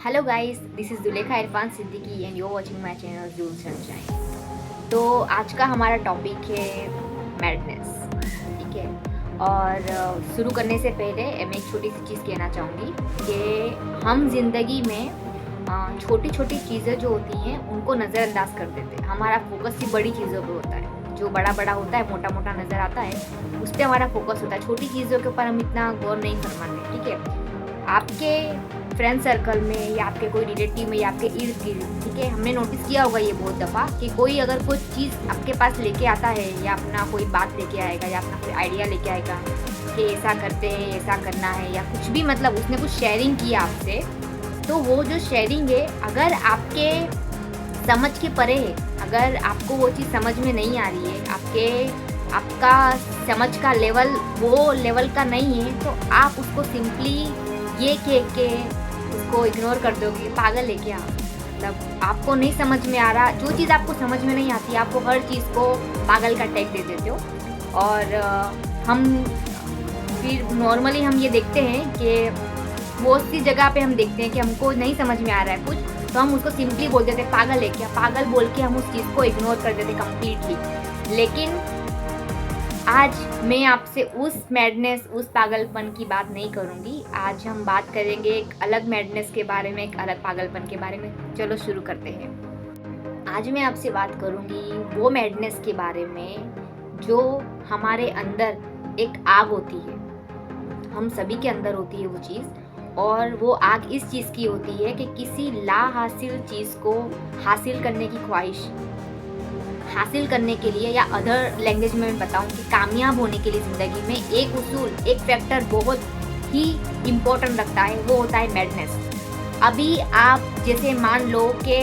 Hello guys, this is Zulekha Irfan Siddiqui and you are watching my channel Jul Sunshine. तो आज का हमारा टॉपिक है मैडनेस, ठीक है। और शुरू करने से पहले मैं एक छोटी सी चीज़ कहना चाहूँगी कि हम ज़िंदगी में छोटी छोटी चीज़ें जो होती हैं उनको नज़रअंदाज कर देते हैं। हमारा फोकस ही बड़ी चीज़ों पर होता है, जो बड़ा बड़ा होता है, मोटा मोटा नज़र आता है, उस पर हमारा फोकस होता है। छोटी चीज़ों के ऊपर हम इतना गौर नहीं फरमाते, ठीक है। आपके फ्रेंड सर्कल में या आपके कोई रिलेटिव में या आपके इर्द गिर्द, ठीक है, हमने नोटिस किया होगा ये बहुत दफ़ा कि कोई अगर कोई चीज़ आपके पास लेके आता है या अपना कोई बात लेके आएगा या अपना कोई आइडिया लेके आएगा कि ऐसा करते हैं, ऐसा करना है या कुछ भी, मतलब उसने कुछ शेयरिंग किया आपसे, तो वो जो शेयरिंग है अगर आपके समझ के परे है, अगर आपको वो चीज़ समझ में नहीं आ रही है, आपका समझ का लेवल वो लेवल का नहीं है, तो आप उसको सिंपली ये कह के उसको इग्नोर कर दोगे, पागल है क्या। मतलब आपको नहीं समझ में आ रहा, जो चीज़ आपको समझ में नहीं आती, आपको हर चीज़ को पागल का टैग दे देते हो। और हम फिर नॉर्मली हम ये देखते हैं कि बहुत सी जगह पे हम देखते हैं कि हमको नहीं समझ में आ रहा है कुछ, तो हम उसको सिंपली बोल देते हैं पागल है क्या, पागल बोल के हम उस चीज़ को इग्नोर कर देते कम्प्लीटली। लेकिन आज मैं आपसे उस मैडनेस, उस पागलपन की बात नहीं करूंगी। आज हम बात करेंगे एक अलग मैडनेस के बारे में, एक अलग पागलपन के बारे में। चलो शुरू करते हैं। आज मैं आपसे बात करूंगी वो मैडनेस के बारे में जो हमारे अंदर एक आग होती है, हम सभी के अंदर होती है वो चीज़। और वो आग इस चीज़ की होती है कि किसी ला हासिल चीज़ को हासिल करने की ख्वाहिश हासिल करने के लिए, या अदर लैंग्वेज में मैं बताऊं कि कामयाब होने के लिए ज़िंदगी में एक उसूल, एक फैक्टर बहुत ही इम्पोर्टेंट रखता है, वो होता है मैडनेस। अभी आप जैसे मान लो कि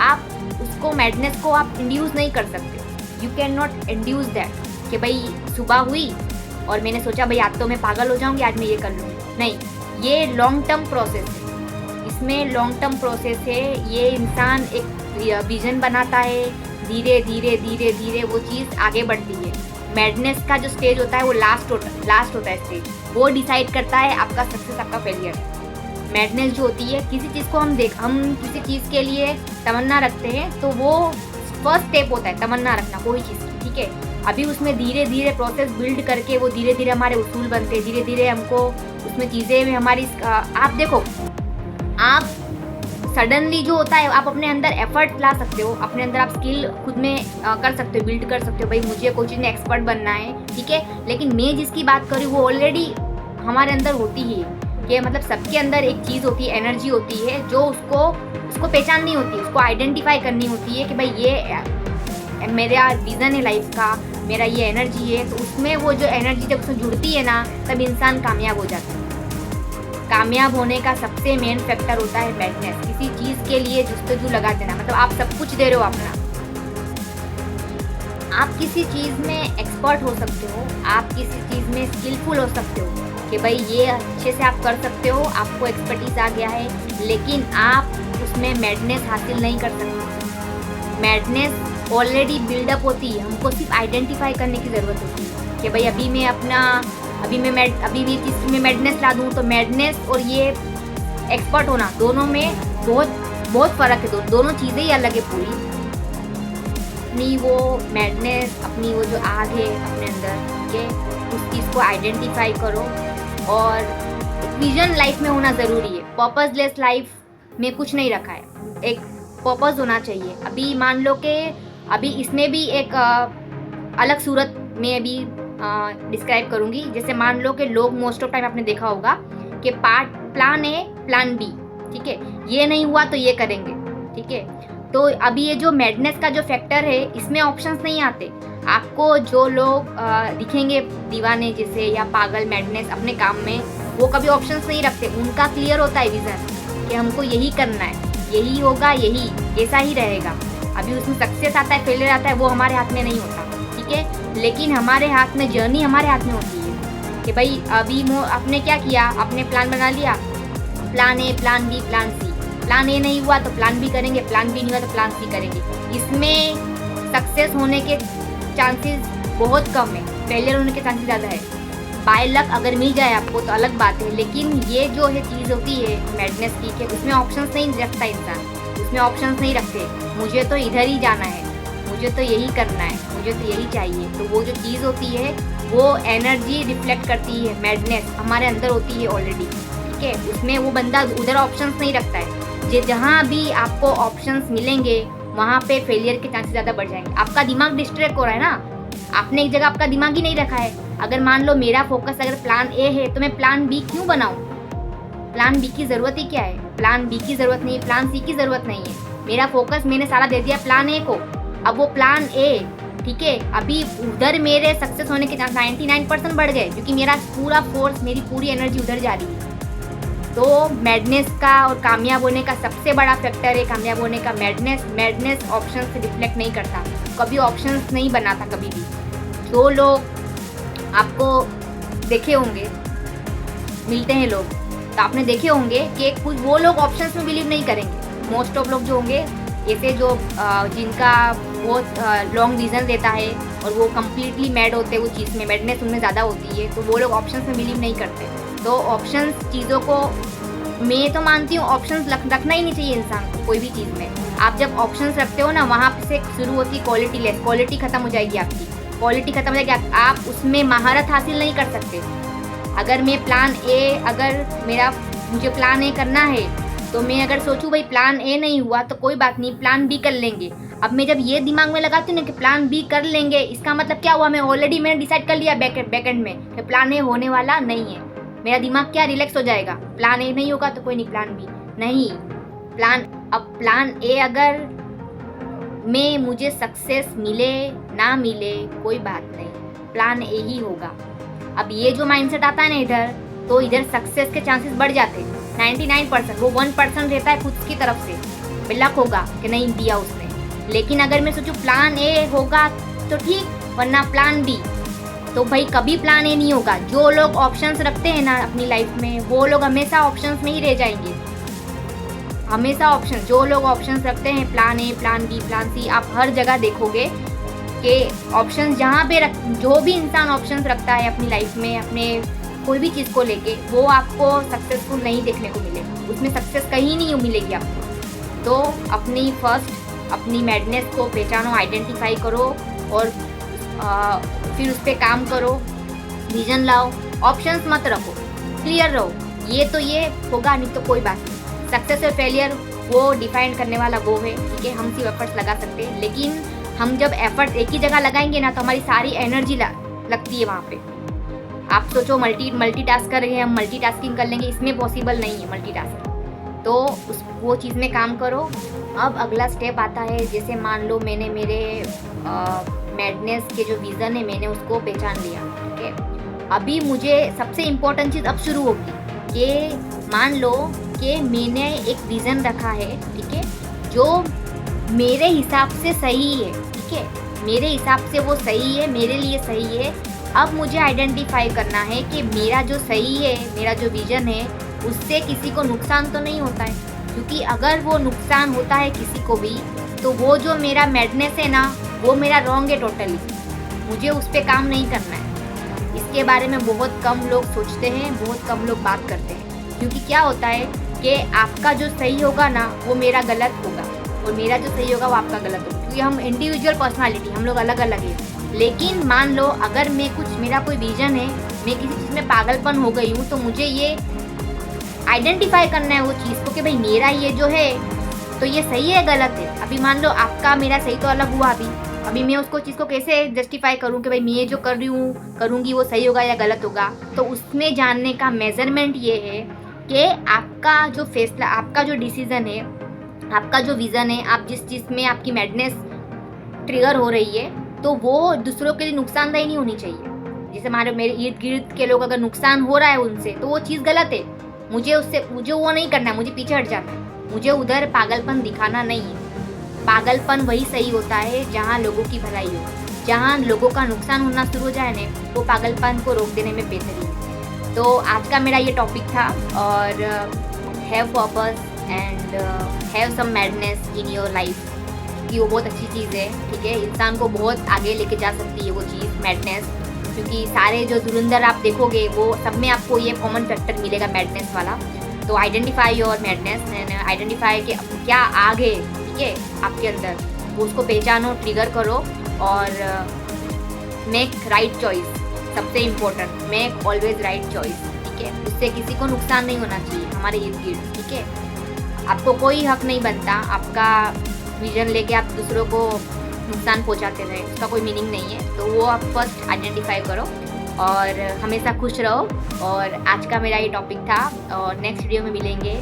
आप उसको मैडनेस को आप इंड्यूस नहीं कर सकते, you can not induce that कि भाई सुबह हुई और मैंने सोचा भाई आज तो मैं पागल हो जाऊंगी, आज मैं ये कर लूँगी। नहीं, ये लॉन्ग टर्म प्रोसेस है, इसमें लॉन्ग टर्म प्रोसेस है। ये इंसान एक विजन बनाता है, धीरे धीरे धीरे धीरे वो चीज़ आगे बढ़ती है। मैडनेस का जो स्टेज होता है वो लास्ट होता है स्टेज, वो डिसाइड करता है आपका सक्सेस, आपका फेलियर। मैडनेस जो होती है, किसी चीज़ को हम किसी चीज़ के लिए तमन्ना रखते हैं, तो वो फर्स्ट स्टेप होता है तमन्ना रखना कोई चीज़ की, ठीक है। अभी उसमें धीरे धीरे प्रोसेस बिल्ड करके वो धीरे धीरे हमारे उसूल बनते हैं, धीरे धीरे हमको उसमें चीज़ें में हमारी आप देखो, आप सडनली जो होता है आप अपने अंदर एफर्ट ला सकते हो, अपने अंदर आप स्किल खुद में कर सकते हो, बिल्ड कर सकते हो, भाई मुझे कोई चीज़ में एक्सपर्ट बनना है, ठीक है। लेकिन मैं जिसकी बात कर रही हूँ वो ऑलरेडी हमारे अंदर होती ही है, कि मतलब सबके अंदर एक चीज़ होती है, एनर्जी होती है, जो उसको पहचाननी होती है, उसको आइडेंटिफाई करनी होती है कि भाई ये मेरा विज़न है लाइफ का, मेरा ये एनर्जी है। तो उसमें वो जो एनर्जी जब उसमें जुड़ती है ना, तब इंसान कामयाब हो जाता है। कामयाब होने का सबसे मेन फैक्टर होता है मैडनेस। किसी चीज़ के लिए जुस्तजू लगा देना, मतलब आप सब कुछ दे रहे हो अपना, आप किसी चीज़ में एक्सपर्ट हो सकते हो, आप किसी चीज़ में स्किलफुल हो सकते हो कि भाई ये अच्छे से आप कर सकते हो, आपको एक्सपर्टीज आ गया है, लेकिन आप उसमें मैडनेस हासिल नहीं कर सकते। मैडनेस ऑलरेडी बिल्डअप होती है, हमको सिर्फ आइडेंटिफाई करने की ज़रूरत होती है कि भाई अभी भी चीज़ में मैडनेस ला दूँ। तो मैडनेस और ये एक्सपर्ट होना, दोनों में बहुत फ़र्क है, दोनों चीज़ें ही अलग है पूरी। अपनी वो मैडनेस, अपनी वो जो आग है अपने अंदर, ठीक है, उस चीज़ को आइडेंटिफाई करो। और एक विजन लाइफ में होना ज़रूरी है। पर्पसलेस लाइफ में कुछ नहीं रखा है, एक पर्पस होना चाहिए। अभी मान लो कि अभी इसमें भी एक अलग सूरत में अभी डिस्क्राइब करूँगी। जैसे मान लो कि लोग मोस्ट ऑफ टाइम आपने देखा होगा कि प्लान ए प्लान बी, ठीक है, ये नहीं हुआ तो ये करेंगे, ठीक है। तो अभी ये जो मैडनेस का जो फैक्टर है, इसमें ऑप्शंस नहीं आते आपको। जो लोग दिखेंगे दीवाने जैसे या पागल, मैडनेस अपने काम में, वो कभी ऑप्शंस नहीं रखते। उनका क्लियर होता है विजन कि हमको यही करना है, यही होगा, यही ऐसा ही रहेगा। अभी उसमें सक्सेस आता है, फेलियर आता है, वो हमारे हाथ में नहीं होता, ठीक है। लेकिन हमारे हाथ में, जर्नी हमारे हाथ में होती है कि भाई अभी आपने क्या किया, आपने प्लान बना लिया, plan A, plan B, plan C. Plan A नहीं हुआ तो प्लान बी करेंगे, प्लान बी नहीं हुआ तो प्लान सी करेंगे। इसमें सक्सेस होने के चांसेस बहुत कम है, फेलियर होने के चांसेस ज़्यादा है। बाय लक अगर मिल जाए आपको तो अलग बात है, लेकिन ये जो है चीज़ होती है मैडनेस की, कि उसमें ऑप्शंस नहीं रखता इंसान, उसमें ऑप्शंस नहीं रखते, मुझे तो इधर ही जाना है, मुझे तो यही करना है, मुझे तो यही चाहिए। तो वो जो चीज़ होती है वो एनर्जी रिफ्लेक्ट करती है, मैडनेस हमारे अंदर होती है ऑलरेडी, ठीक है। उसमें वो बंदा उधर ऑप्शंस नहीं रखता है। जहाँ भी आपको ऑप्शंस मिलेंगे वहाँ पे फेलियर के चांसेस ज़्यादा बढ़ जाएंगे। आपका दिमाग डिस्ट्रैक्ट हो रहा है ना, आपने एक जगह आपका दिमाग ही नहीं रखा है। अगर मान लो मेरा फोकस अगर प्लान ए है तो मैं प्लान बी क्यों बनाऊं? प्लान बी की ज़रूरत ही क्या है? प्लान बी की ज़रूरत नहीं है, प्लान सी की ज़रूरत नहीं है। मेरा फोकस मैंने सारा दे दिया प्लान ए को, अब वो प्लान ए, ठीक है, अभी उधर मेरे सक्सेस होने के चांस 99% बढ़ गए, क्योंकि मेरा पूरा फोर्स, मेरी पूरी एनर्जी उधर जा रही है। तो मैडनेस का और कामयाब होने का सबसे बड़ा फैक्टर है कामयाब होने का मैडनेस। मैडनेस ऑप्शन से रिफ्लेक्ट नहीं करता, कभी ऑप्शंस नहीं बनाता कभी भी। जो लोग आपको देखे होंगे, मिलते हैं लोग, तो आपने देखे होंगे कि कुछ वो लोग ऑप्शंस में बिलीव नहीं करेंगे। मोस्ट ऑफ लोग जो होंगे ऐसे जो जिनका बहुत लॉन्ग विजन रहता है और वो कम्प्लीटली मैड होते हैं, वो चीज़ में मैडनेस उनमें ज़्यादा होती है, तो वो लोग ऑप्शंस में बिलीव नहीं करते। तो ऑप्शंस चीज़ों को मैं तो मानती हूँ ऑप्शंस रखना ही नहीं चाहिए इंसान को कोई भी चीज़ में। आप जब ऑप्शंस रखते हो ना, वहाँ से शुरू होती है क्वालिटी लेस, क्वालिटी खत्म हो जाएगी आपकी, क्वालिटी खत्म हो जाएगी, आप उसमें महारत हासिल नहीं कर सकते। अगर मैं प्लान ए, अगर मुझे प्लान ए करना है, तो मैं अगर सोचूं भाई प्लान ए नहीं हुआ तो कोई बात नहीं, प्लान बी कर लेंगे। अब मैं जब ये दिमाग में लगाती हूँ ना कि प्लान बी कर लेंगे, इसका मतलब क्या हुआ, मैंने डिसाइड कर लिया बैकएंड में कि प्लान ए होने वाला नहीं है। मेरा दिमाग क्या रिलैक्स हो जाएगा, प्लान ए नहीं होगा तो कोई नहीं, प्लान बी नहीं, प्लान ए अगर मुझे सक्सेस मिले ना मिले कोई बात नहीं, प्लान ए ही होगा। अब ये जो माइंडसेट आता है ना इधर, तो इधर सक्सेस के चांसेस बढ़ जाते हैं 99%। वो 1% रहता है खुद की तरफ से, लक होगा कि नहीं दिया उसने। लेकिन अगर मैं सोचूं प्लान ए होगा तो ठीक, वरना प्लान बी, तो भाई कभी प्लान ए नहीं होगा। जो लोग ऑप्शंस रखते हैं ना अपनी लाइफ में, वो लोग हमेशा ऑप्शंस में ही रह जाएंगे, हमेशा ऑप्शन। जो लोग ऑप्शंस रखते हैं plan A, plan B, plan C, आप हर जगह देखोगे कि ऑप्शंस जहाँ पे जो भी इंसान ऑप्शंस रखता है अपनी लाइफ में, अपने कोई भी चीज़ को लेके, वो आपको सक्सेसफुल नहीं देखने को मिलेगा, उसमें सक्सेस कहीं नहीं मिलेगी आपको। तो अपनी मैडनेस को पहचानो, आइडेंटिफाई करो और फिर उस पर काम करो, विजन लाओ, ऑप्शंस मत रखो, क्लियर रहो, ये तो ये होगा, नहीं तो कोई बात नहीं। सक्सेस और फेलियर वो डिफाइन करने वाला वो है, ठीक है। हम सिर्फ एफर्ट्स लगा सकते हैं, लेकिन हम जब एफर्ट्स एक ही जगह लगाएंगे ना, तो हमारी सारी एनर्जी लगती है वहाँ पे। आप सोचो मल्टीटास्क कर रहे हैं, हम मल्टीटास्किंग कर लेंगे, इसमें पॉसिबल नहीं है मल्टीटास्किंग। तो वो चीज़ में काम करो। अब अगला स्टेप आता है, जैसे मान लो मैंने मेरे मैडनेस के जो विज़न है मैंने उसको पहचान लिया, ठीक है। अभी मुझे सबसे इम्पोर्टेंट चीज़ अब शुरू होगी कि मान लो कि मैंने एक विज़न रखा है, ठीक है, जो मेरे हिसाब से सही है, ठीक है, मेरे हिसाब से वो सही है, मेरे लिए सही है। अब मुझे आइडेंटिफाई करना है कि मेरा जो सही है, मेरा जो विज़न है, उससे किसी को नुकसान तो नहीं होता है, क्योंकि अगर वो नुकसान होता है किसी को भी, तो वो जो मेरा मैडनेस है ना, वो मेरा रॉन्ग है टोटली, मुझे उस पर काम नहीं करना है। इसके बारे में बहुत कम लोग सोचते हैं, बहुत कम लोग बात करते हैं, क्योंकि क्या होता है कि आपका जो सही होगा ना वो मेरा गलत होगा, और मेरा जो सही होगा वो आपका गलत होगा, क्योंकि हम इंडिविजुअल पर्सनालिटी, हम लोग अलग अलग हैं। लेकिन मान लो अगर मेरा कोई विजन है, मैं किसी चीज़ में पागलपन हो गई हूँ, तो मुझे ये आइडेंटिफाई करना है वो चीज़ को कि भाई मेरा ये जो है तो ये सही है गलत है। अभी मान लो आपका मेरा सही तो अलग हुआ, अभी मैं उसको चीज़ को कैसे जस्टिफाई करूँ कि भाई मैं ये जो कर रही हूँ करूँगी वो सही होगा या गलत होगा। तो उसमें जानने का मेजरमेंट ये है कि आपका जो फैसला, आपका जो डिसीज़न है, आपका जो विज़न है, आप जिस चीज़ में आपकी मैडनेस ट्रिगर हो रही है, तो वो दूसरों के लिए नुकसानदायी नहीं होनी चाहिए। जैसे मेरे इर्द गिर्द के लोग अगर नुकसान हो रहा है उनसे, तो वो चीज़ गलत है, मुझे वो नहीं करना है, मुझे पीछे हट जाना है, मुझे उधर पागलपन दिखाना नहीं है। पागलपन वही सही होता है जहाँ लोगों की भलाई हो, जहाँ लोगों का नुकसान होना शुरू हो जाए ना, वो पागलपन को रोक देने में बेहतरी है। तो आज का मेरा ये टॉपिक था, और have purpose and have some madness in your life, कि वो बहुत अच्छी चीज़ है, ठीक है, इंसान को बहुत आगे लेके जा सकती है वो चीज़, मैडनेस, क्योंकि सारे जो धुरंधर आप देखोगे वो सब में आपको ये कॉमन फैक्टर मिलेगा मैडनेस वाला। तो identify your madness and identify कि क्या आग है, ठीक है, आपके अंदर, उसको पहचानो, ट्रिगर करो और मेक राइट चॉइस। सबसे important, make always right choice, ठीक है। उससे किसी को नुकसान नहीं होना चाहिए हमारे इर्द गिर्द, ठीक है। आपको कोई हक नहीं बनता आपका विजन लेके आप दूसरों को नुकसान पहुंचाते रहे, उसका कोई मीनिंग नहीं है। तो वो आप फर्स्ट आइडेंटिफाई करो और हमेशा खुश रहो। और आज का मेरा ये टॉपिक था और नेक्स्ट वीडियो में मिलेंगे।